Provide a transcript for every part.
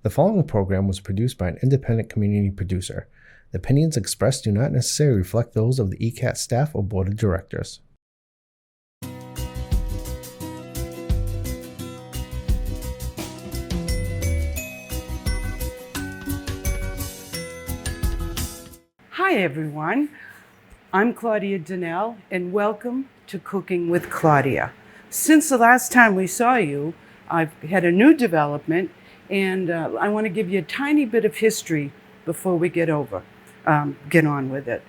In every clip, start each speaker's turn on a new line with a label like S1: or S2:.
S1: The following program was produced by an independent community producer. The opinions expressed do not necessarily reflect those of the ECAT staff or board of directors.
S2: Hi everyone, I'm Claudia Denelle and welcome to Cooking with Claudia. Since the last time we saw you, I've had a new development and I want to give you a tiny bit of history before we get on with it.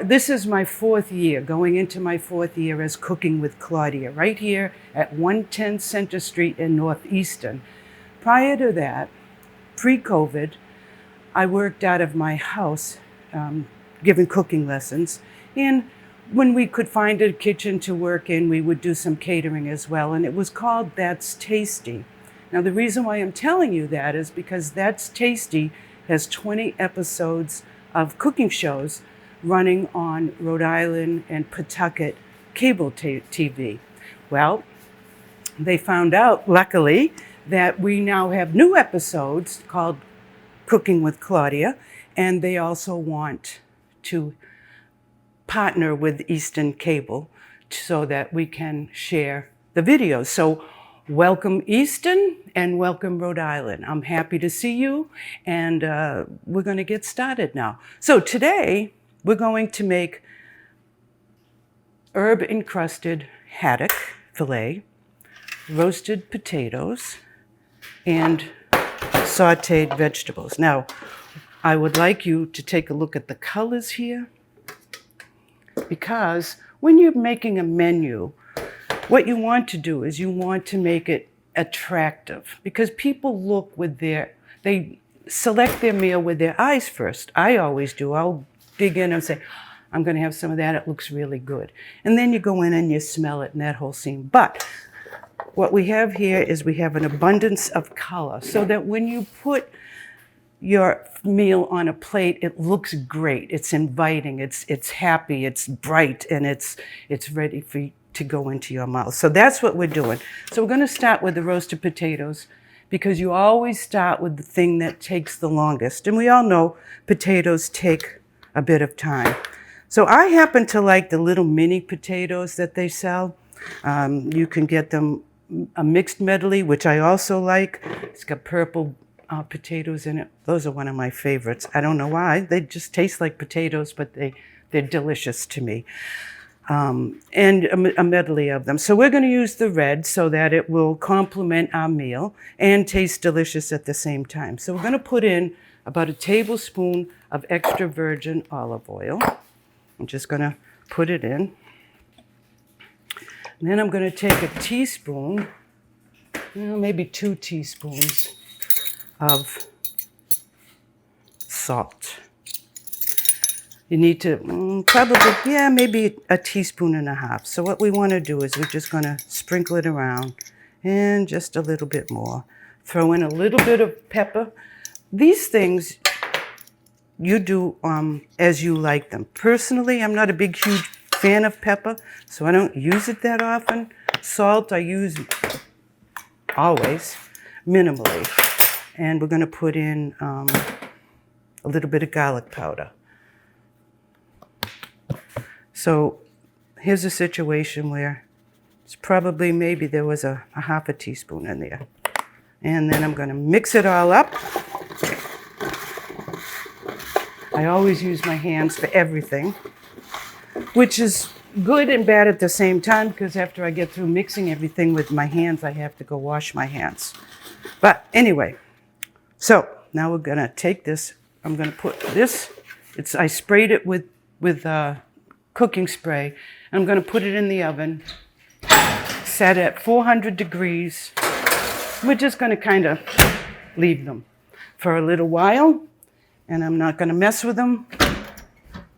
S2: This is my fourth year, going into my fourth year as Cooking with Claudia, right here at 110 Center Street in Northeastern. Prior to that, pre-COVID, I worked out of my house, giving cooking lessons, and when we could find a kitchen to work in, we would do some catering as well, and it was called That's Tasty. Now, the reason why I'm telling you that is because That's Tasty has 20 episodes of cooking shows running on Rhode Island and Pawtucket cable TV. Well, they found out, luckily, that we now have new episodes called Cooking with Claudia, and they also want to partner with Eastern Cable so that we can share the videos. So welcome Eastern and welcome Rhode Island. I'm happy to see you, and we're going to get started now. So today we're going to make herb encrusted haddock fillet, roasted potatoes, and sautéed vegetables. Now, I would like you to take a look at the colors here, because when you're making a menu, what you want to do is you want to make it attractive, because people they select their meal with their eyes first. I always do. I'll dig in and say, I'm going to have some of that. It looks really good. And then you go in and you smell it and that whole scene. But what we have here is we have an abundance of color so that when you put your meal on a plate, it looks great. It's inviting, it's happy, it's bright, and it's ready for you to go into your mouth. So that's what we're doing. So we're going to start with the roasted potatoes, because you always start with the thing that takes the longest. And we all know potatoes take a bit of time. So I happen to like the little mini potatoes that they sell. You can get them a mixed medley, which I also like. It's got purple potatoes in it. Those are one of my favorites. I don't know why. They just taste like potatoes, but they're delicious to me. And a medley of them. So we're going to use the red so that it will complement our meal and taste delicious at the same time. So we're going to put in about a tablespoon of extra virgin olive oil. I'm just going to put it in. And then I'm going to take a teaspoon, maybe 2 teaspoons of salt. You need to maybe a teaspoon and a half. So what we want to do is we're just going to sprinkle it around and just a little bit more. Throw in a little bit of pepper. These things you do as you like them. Personally, I'm not a huge fan of pepper, so I don't use it that often. Salt I use always, minimally. And we're going to put in a little bit of garlic powder. So here's a situation where it's probably maybe there was a half a teaspoon in there. And then I'm going to mix it all up. I always use my hands for everything, which is good and bad at the same time, because after I get through mixing everything with my hands, I have to go wash my hands. But anyway, so now we're going to take this. I'm going to put this. I sprayed it with cooking spray. And I'm going to put it in the oven, set at 400 degrees. We're just going to kind of leave them for a little while, and I'm not going to mess with them.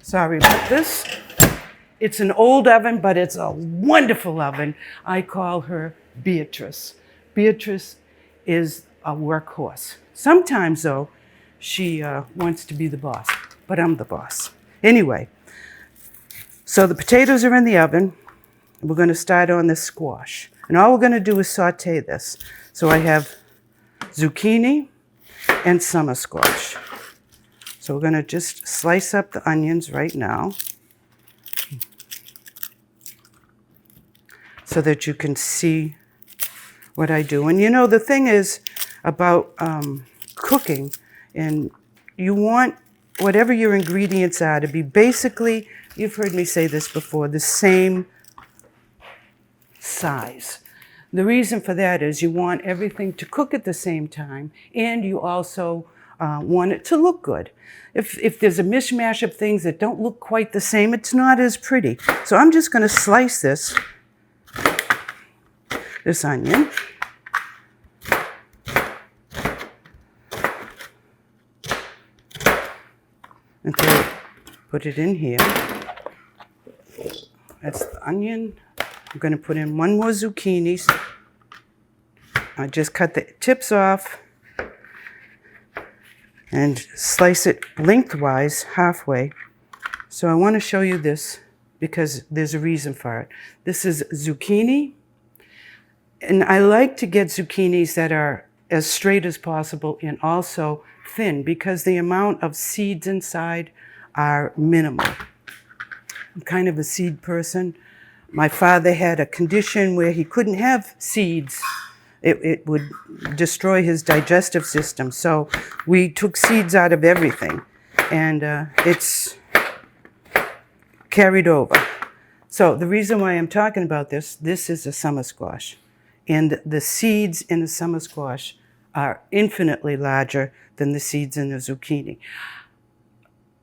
S2: Sorry about this. It's an old oven, but it's a wonderful oven. I call her Beatrice. Beatrice is a workhorse. Sometimes, though, she wants to be the boss, but I'm the boss. Anyway, so the potatoes are in the oven. We're going to start on the squash. And all we're going to do is saute this. So I have zucchini, and summer squash. So we're going to just slice up the onions right now so that you can see what I do. And you know, the thing is about cooking, and you want whatever your ingredients are to be basically, you've heard me say this before, the same size. The reason for that is you want everything to cook at the same time, and you also want it to look good. If there's a mishmash of things that don't look quite the same, it's not as pretty. So I'm just going to slice this onion. And put it in here. That's the onion. I'm going to put in one more zucchini. I just cut the tips off and slice it lengthwise, halfway. So I want to show you this because there's a reason for it. This is zucchini, and I like to get zucchinis that are as straight as possible and also thin because the amount of seeds inside are minimal. I'm kind of a seed person. My father had a condition where he couldn't have seeds. It would destroy his digestive system. So we took seeds out of everything, and it's carried over. So the reason why I'm talking about this is a summer squash. And the seeds in the summer squash are infinitely larger than the seeds in the zucchini.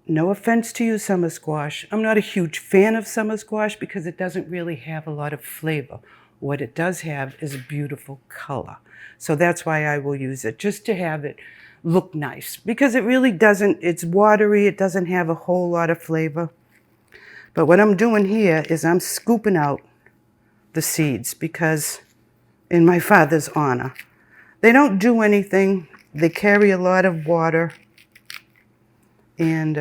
S2: No offense to you, summer squash. I'm not a huge fan of summer squash because it doesn't really have a lot of flavor. What it does have is a beautiful color. So that's why I will use it, just to have it look nice. Because it really doesn't, it's watery, it doesn't have a whole lot of flavor. But what I'm doing here is I'm scooping out the seeds because in my father's honor. They don't do anything. They carry a lot of water. And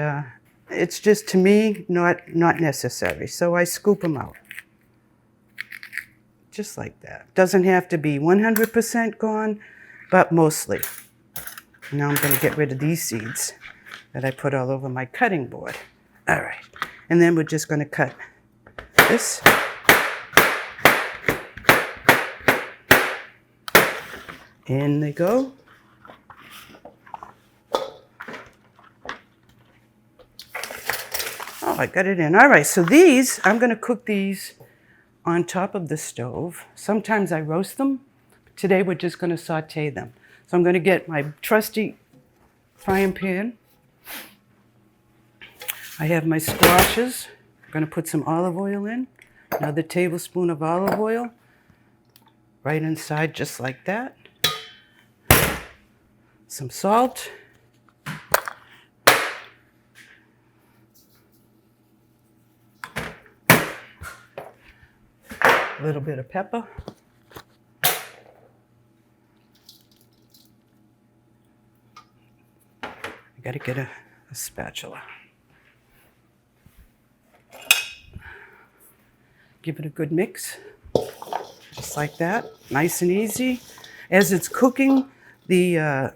S2: it's just, to me, not necessary. So I scoop them out. Just like that. Doesn't have to be 100% gone, but mostly. Now I'm going to get rid of these seeds that I put all over my cutting board. All right. And then we're just going to cut this. In they go. Oh, I got it in. All right, so these, I'm going to cook these on top of the stove. Sometimes I roast them. Today we're just going to sauté them. So I'm going to get my trusty frying pan. I have my squashes. I'm going to put some olive oil in. Another tablespoon of olive oil. Right inside, just like that. Some salt. A little bit of pepper. I got to get a spatula. Give it a good mix, just like that, nice and easy. As it's cooking, the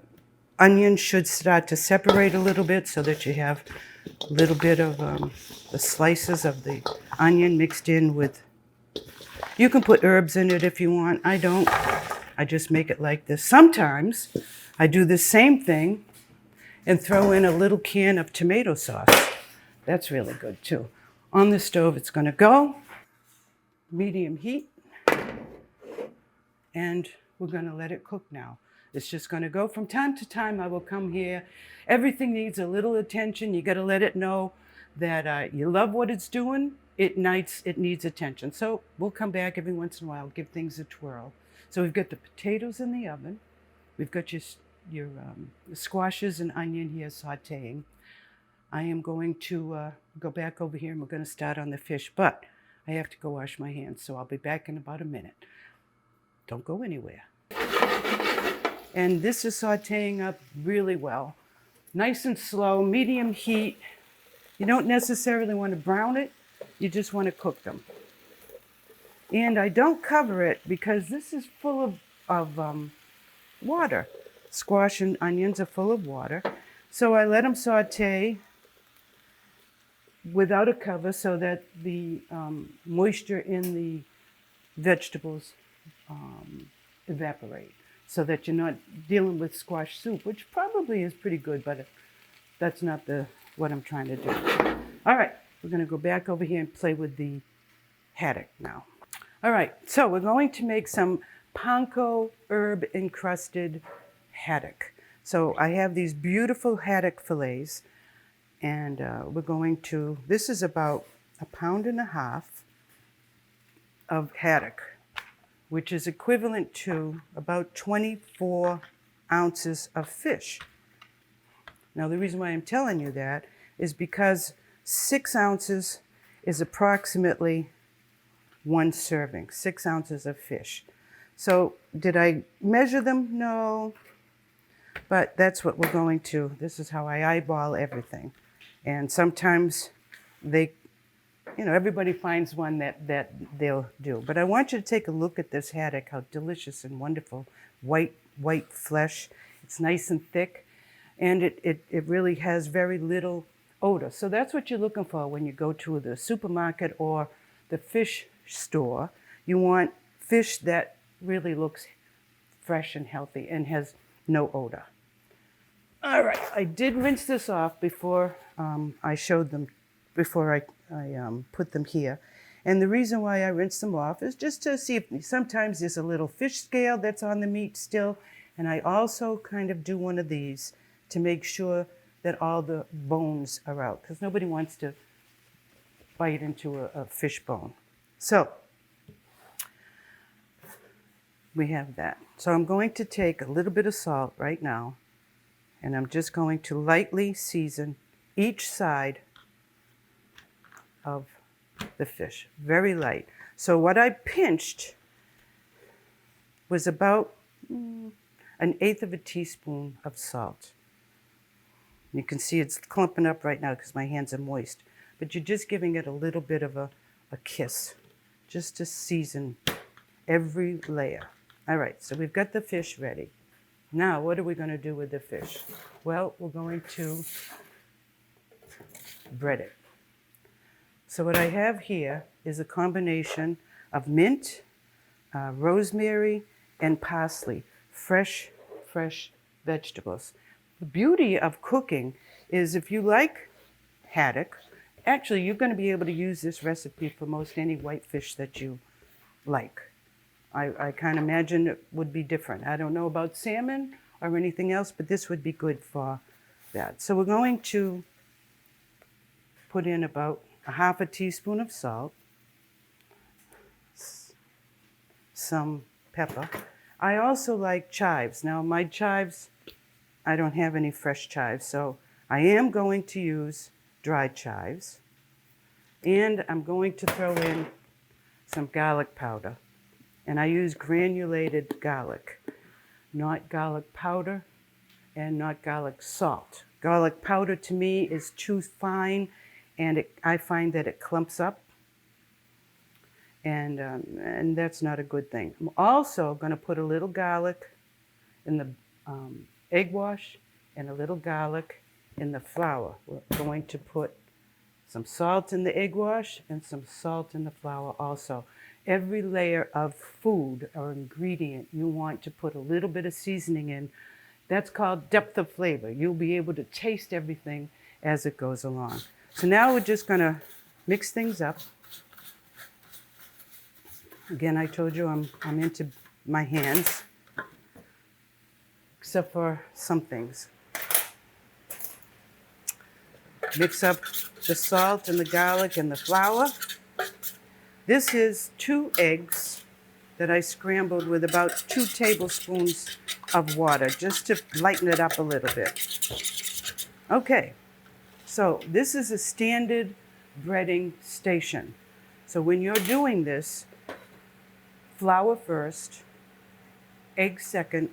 S2: onion should start to separate a little bit so that you have a little bit of the slices of the onion mixed in with, you can put herbs in it if you want. I don't. I just make it like this. Sometimes I do the same thing and throw in a little can of tomato sauce. That's really good too. On the stove, it's going to go. Medium heat. And we're going to let it cook now. It's just going to go. From time to time, I will come here. Everything needs a little attention. You got to let it know that you love what it's doing. It needs attention. So we'll come back every once in a while, give things a twirl. So we've got the potatoes in the oven. We've got your squashes and onion here sautéing. I am going to go back over here and we're going to start on the fish, but I have to go wash my hands, so I'll be back in about a minute. Don't go anywhere. And this is sautéing up really well. Nice and slow, medium heat. You don't necessarily want to brown it. You just want to cook them. And I don't cover it because this is full of water. Squash and onions are full of water. So I let them saute without a cover so that the moisture in the vegetables evaporate, so that you're not dealing with squash soup, which probably is pretty good, but that's not what I'm trying to do. All right, we're going to go back over here and play with the haddock now. All right, so we're going to make some panko herb encrusted haddock. So I have these beautiful haddock fillets, and we're going to, this is about 1.5 pounds of haddock, which is equivalent to about 24 ounces of fish. Now, the reason why I'm telling you that is because 6 ounces is approximately 1 serving, 6 ounces of fish. So did I measure them? No, but that's what we're going to, this is how I eyeball everything. And sometimes everybody finds one that they'll do. But I want you to take a look at this haddock, how delicious and wonderful, white flesh. It's nice and thick, and it really has very little odor. So that's what you're looking for when you go to the supermarket or the fish store. You want fish that really looks fresh and healthy and has no odor. All right, I did rinse this off before I showed them, before I put them here. And the reason why I rinse them off is just to see if sometimes there's a little fish scale that's on the meat still. And I also kind of do one of these to make sure that all the bones are out, because nobody wants to bite into a fish bone. So we have that. So I'm going to take a little bit of salt right now, and I'm just going to lightly season each side of the fish, very light. So what I pinched was about 1/8 teaspoon of salt. You can see it's clumping up right now because my hands are moist, but you're just giving it a little bit of a kiss, just to season every layer. All right, so we've got the fish ready. Now, what are we going to do with the fish? Well, we're going to bread it. So what I have here is a combination of mint, rosemary, and parsley, fresh vegetables. The beauty of cooking is if you like haddock, actually you're going to be able to use this recipe for most any white fish that you like. I kind of imagine it would be different. I don't know about salmon or anything else, but this would be good for that. So we're going to put in about 1/2 teaspoon of salt, some pepper. I also like chives. Now my chives, I don't have any fresh chives, so I am going to use dried chives. And I'm going to throw in some garlic powder. And I use granulated garlic, not garlic powder and not garlic salt. Garlic powder to me is too fine, and I find that it clumps up, and that's not a good thing. I'm also going to put a little garlic in the egg wash and a little garlic in the flour. We're going to put some salt in the egg wash and some salt in the flour also. Every layer of food or ingredient you want to put a little bit of seasoning in. That's called depth of flavor. You'll be able to taste everything as it goes along. So now we're just going to mix things up. Again, I told you I'm into my hands, except for some things. Mix up the salt and the garlic and the flour. This is 2 eggs that I scrambled with about 2 tablespoons of water, just to lighten it up a little bit. Okay, so this is a standard breading station. So when you're doing this, flour first, egg second,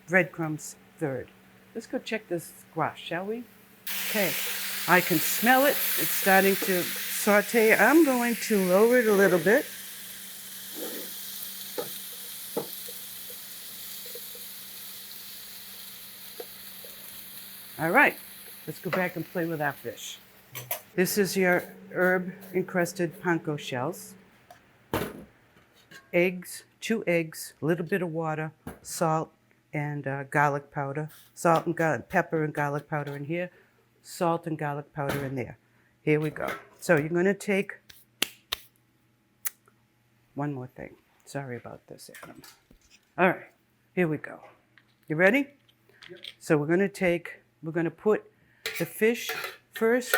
S2: breadcrumbs third. Let's go check this squash, shall we? Okay, I can smell it. It's starting to saute. I'm going to lower it a little bit. All right, let's go back and play with our fish. This is your herb encrusted panko shells. Eggs, 2 eggs, a little bit of water, salt, and garlic powder. Salt and pepper and garlic powder in here. Salt and garlic powder in there. Here we go. So you're going to take one more thing. Sorry about this, Adam. All right, here we go. You ready? Yep. So we're going to put the fish first.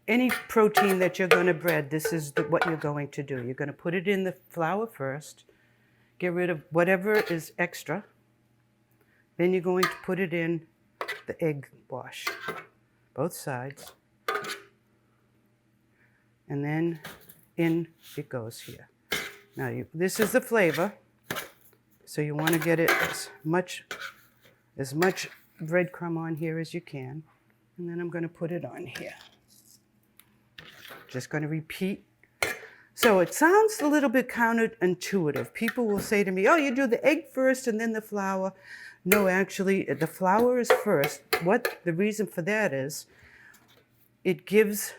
S2: Any protein that you're going to bread, this is what you're going to do. You're going to put it in the flour first. Get rid of whatever is extra. Then you're going to put it in the egg wash, both sides. And then in it goes here. Now, this is the flavor. So you want to get it as much breadcrumb on here as you can. And then I'm going to put it on here. Just going to repeat. So it sounds a little bit counterintuitive. People will say to me, oh, you do the egg first and then the flour. No, actually, the flour is first. The reason for that is it gives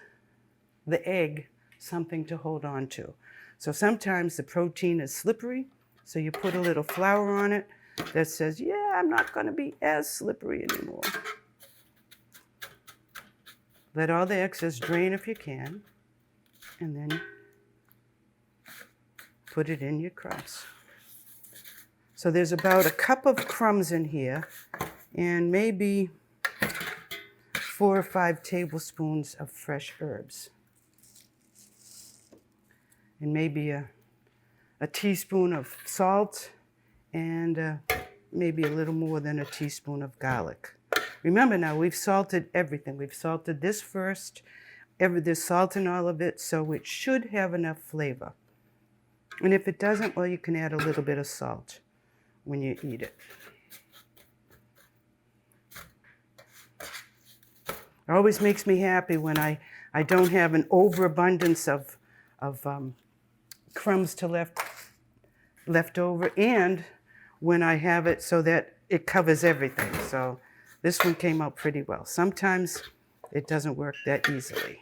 S2: the egg something to hold on to. So sometimes the protein is slippery, so you put a little flour on it that says, yeah, I'm not going to be as slippery anymore. Let all the excess drain if you can, and then put it in your crumbs. So there's about a cup of crumbs in here, and maybe 4 or 5 tablespoons of fresh herbs. And maybe a teaspoon of salt, and maybe a little more than a teaspoon of garlic. Remember now, we've salted everything. We've salted this first. There's salt in all of it, so it should have enough flavor. And if it doesn't, well, you can add a little bit of salt when you eat it. It always makes me happy when I don't have an overabundance of crumbs left over, and when I have it so that it covers everything. So this one came out pretty well. Sometimes it doesn't work that easily.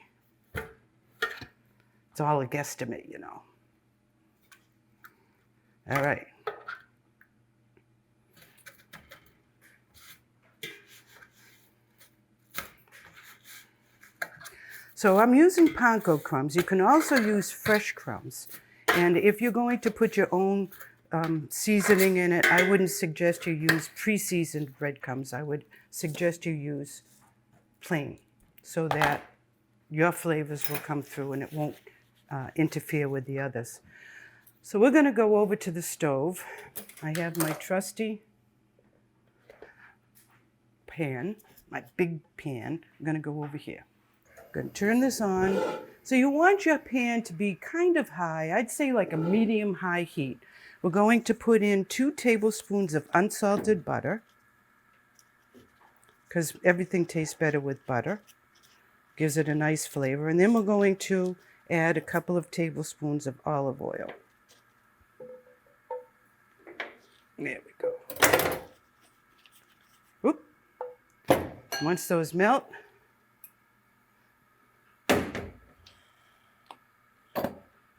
S2: It's all a guesstimate, you know. All right. So I'm using panko crumbs. You can also use fresh crumbs. And if you're going to put your own seasoning in it, I wouldn't suggest you use pre-seasoned breadcrumbs. I would suggest you use plain so that your flavors will come through and it won't interfere with the others. So we're going to go over to the stove. I have my trusty pan, my big pan. I'm going to go over here. I'm going to turn this on. So you want your pan to be kind of high. I'd say like a medium-high heat. We're going to put in 2 tablespoons of unsalted butter, because everything tastes better with butter. Gives it a nice flavor. And then we're going to add a couple of tablespoons of olive oil. There we go. Oop. Once those melt,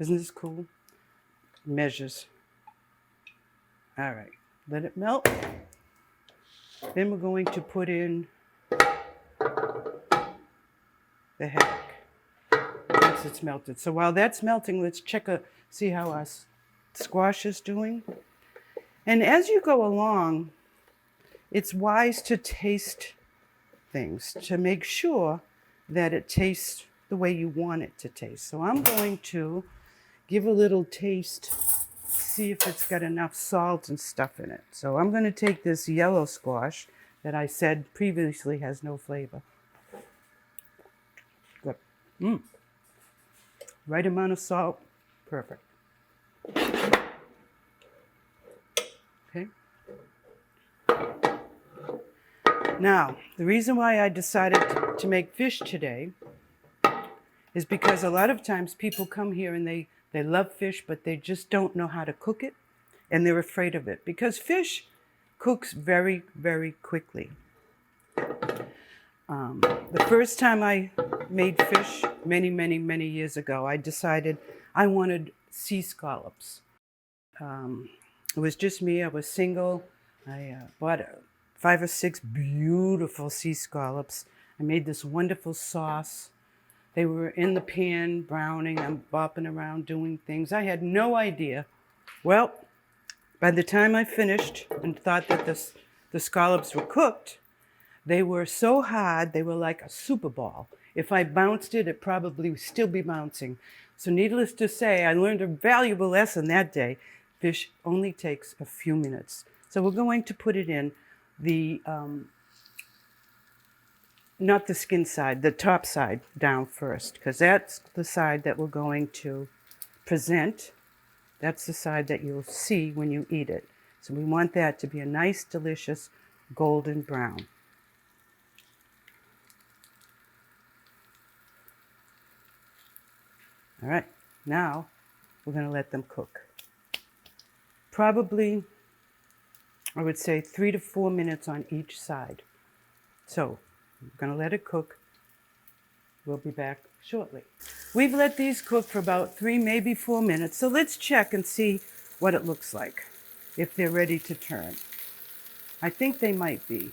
S2: isn't this cool? Measures. All right, let it melt. Then we're going to put in the haddock once it's melted. So while that's melting, let's see how our squash is doing. And as you go along, it's wise to taste things to make sure that it tastes the way you want it to taste. So I'm going to give a little taste, see if it's got enough salt and stuff in it. So I'm going to take this yellow squash that I said previously has no flavor. Good. Right amount of salt. Perfect. Okay. Now, the reason why I decided to make fish today is because a lot of times people come here and they love fish, but they just don't know how to cook it, and they're afraid of it because fish cooks very, very quickly. The first time I made fish many, many, many years ago, I decided I wanted sea scallops. It was just me. I was single. I bought 5 or 6 beautiful sea scallops. I made this wonderful sauce. They were in the pan, browning. I'm bopping around doing things. I had no idea. Well, by the time I finished and thought that the scallops were cooked, they were so hard, they were like a super ball. If I bounced it, it probably would still be bouncing. So needless to say, I learned a valuable lesson that day. Fish only takes a few minutes. So we're going to put it in the, not the skin side, the top side down first, because that's the side that we're going to present. That's the side that you'll see when you eat it. So we want that to be a nice, delicious golden brown. All right, now we're going to let them cook. Probably, I would say 3 to 4 minutes on each side. So we're going to let it cook. We'll be back shortly. We've let these cook for about 3, maybe 4 minutes. So let's check and see what it looks like, if they're ready to turn. I think they might be.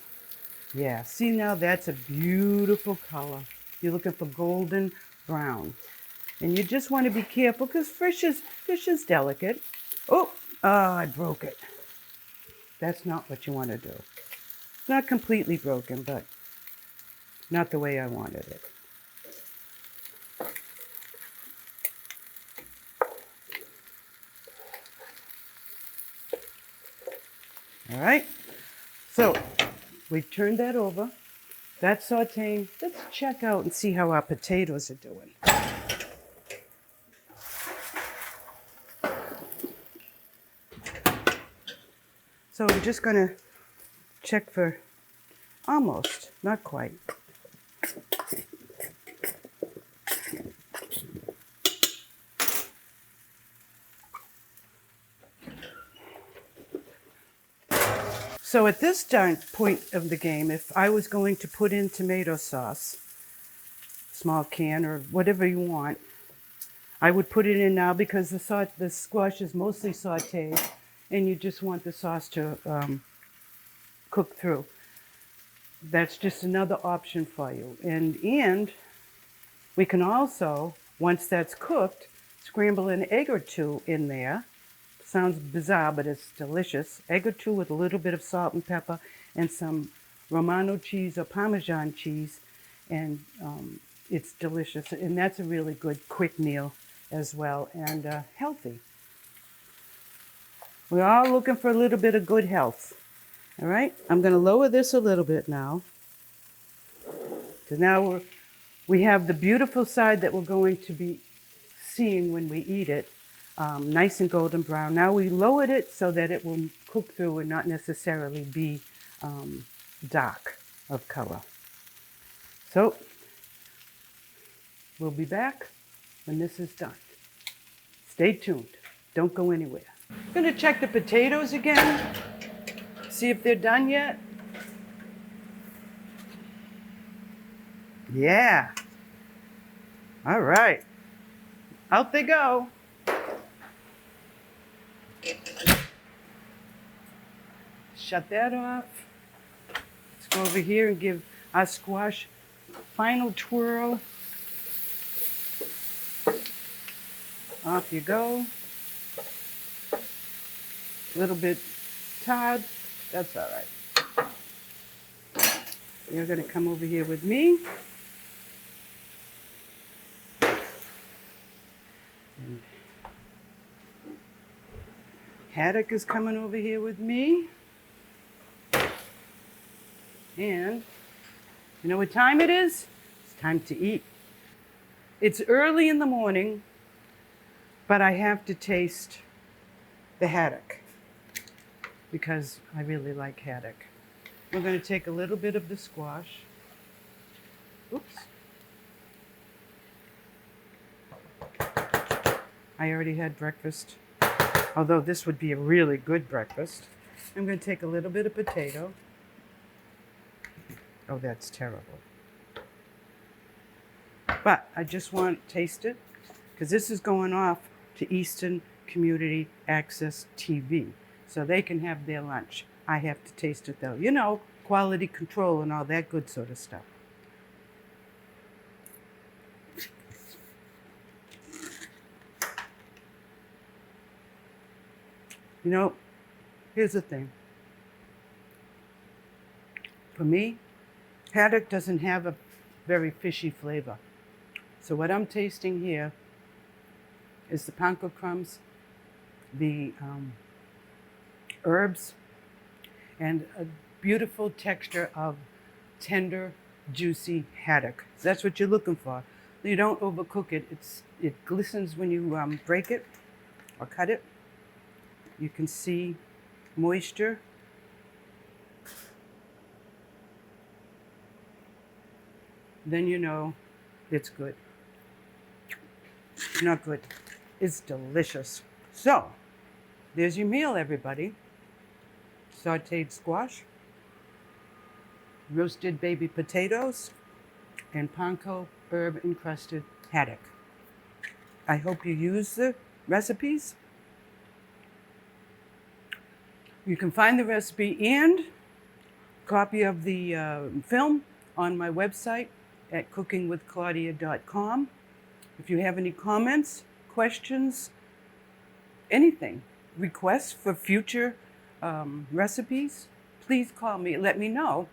S2: Yeah, see now that's a beautiful color. You're looking for golden brown. And you just want to be careful because fish is delicate. Oh, I broke it. That's not what you want to do. It's not completely broken, but not the way I wanted it. All right, so we turned that over. That's sauteing. Let's check out and see how our potatoes are doing. So we're just going to check for almost, not quite. So at this point of the game, if I was going to put in tomato sauce, small can or whatever you want, I would put it in now because the squash is mostly sauteed and you just want the sauce to cook through. That's just another option for you. And we can also, once that's cooked, scramble an egg or two in there. Sounds bizarre, but it's delicious. Egg or two with a little bit of salt and pepper and some Romano cheese or Parmesan cheese, and it's delicious. And that's a really good quick meal as well, and healthy. We're all looking for a little bit of good health. All right, I'm going to lower this a little bit now. So now we have the beautiful side that we're going to be seeing when we eat it. Nice and golden brown. Now we lowered it so that it will cook through and not necessarily be dark of color. So we'll be back when this is done. Stay tuned. Don't go anywhere. I'm going to check the potatoes again, see if they're done yet. Yeah. All right. Out they go. Shut that off. Let's go over here and give our squash a final twirl. Off you go. A little bit tired. That's all right. You're going to come over here with me. And Haddock is coming over here with me. And you know what time it is? It's time to eat. It's early in the morning, but I have to taste the haddock because I really like haddock. We're going to take a little bit of the squash. Oops. I already had breakfast, although this would be a really good breakfast. I'm going to take a little bit of potato. Oh, that's terrible. But I just want to taste it because this is going off to Eastern Community Access TV. So they can have their lunch. I have to taste it though. You know, quality control and all that good sort of stuff. You know, here's the thing. For me, haddock doesn't have a very fishy flavor. So what I'm tasting here is the panko crumbs, the herbs, and a beautiful texture of tender, juicy haddock. That's what you're looking for. You don't overcook it. It glistens when you break it or cut it. You can see moisture. Then you know it's good. Not good. It's delicious. So, there's your meal, everybody. Sautéed squash, roasted baby potatoes, and panko herb encrusted haddock. I hope you use the recipes. You can find the recipe and copy of the film on my website at cookingwithclaudia.com. If you have any comments, questions, anything, requests for future recipes, please call me. Let me know.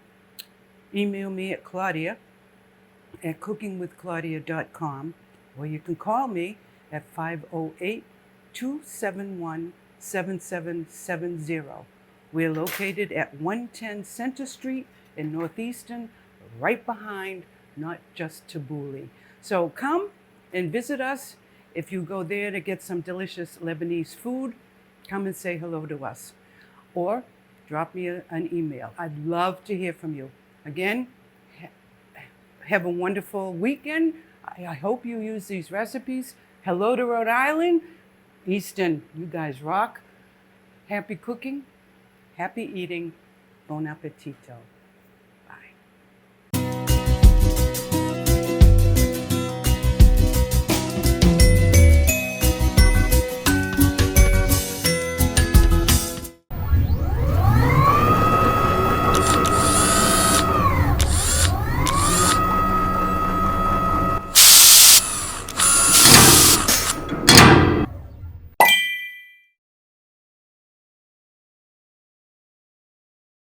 S2: Email me at Claudia at cookingwithclaudia.com, or you can call me at 508-271-7770. We're located at 110 Center Street in Northeastern, right behind Not Just Tabbouleh. So come and visit us. If you go there to get some delicious Lebanese food, come and say hello to us. Or drop me an email. I'd love to hear from you. Again, have a wonderful weekend. I hope you use these recipes. Hello to Rhode Island. Easton, you guys rock. Happy cooking, happy eating. Bon appetito.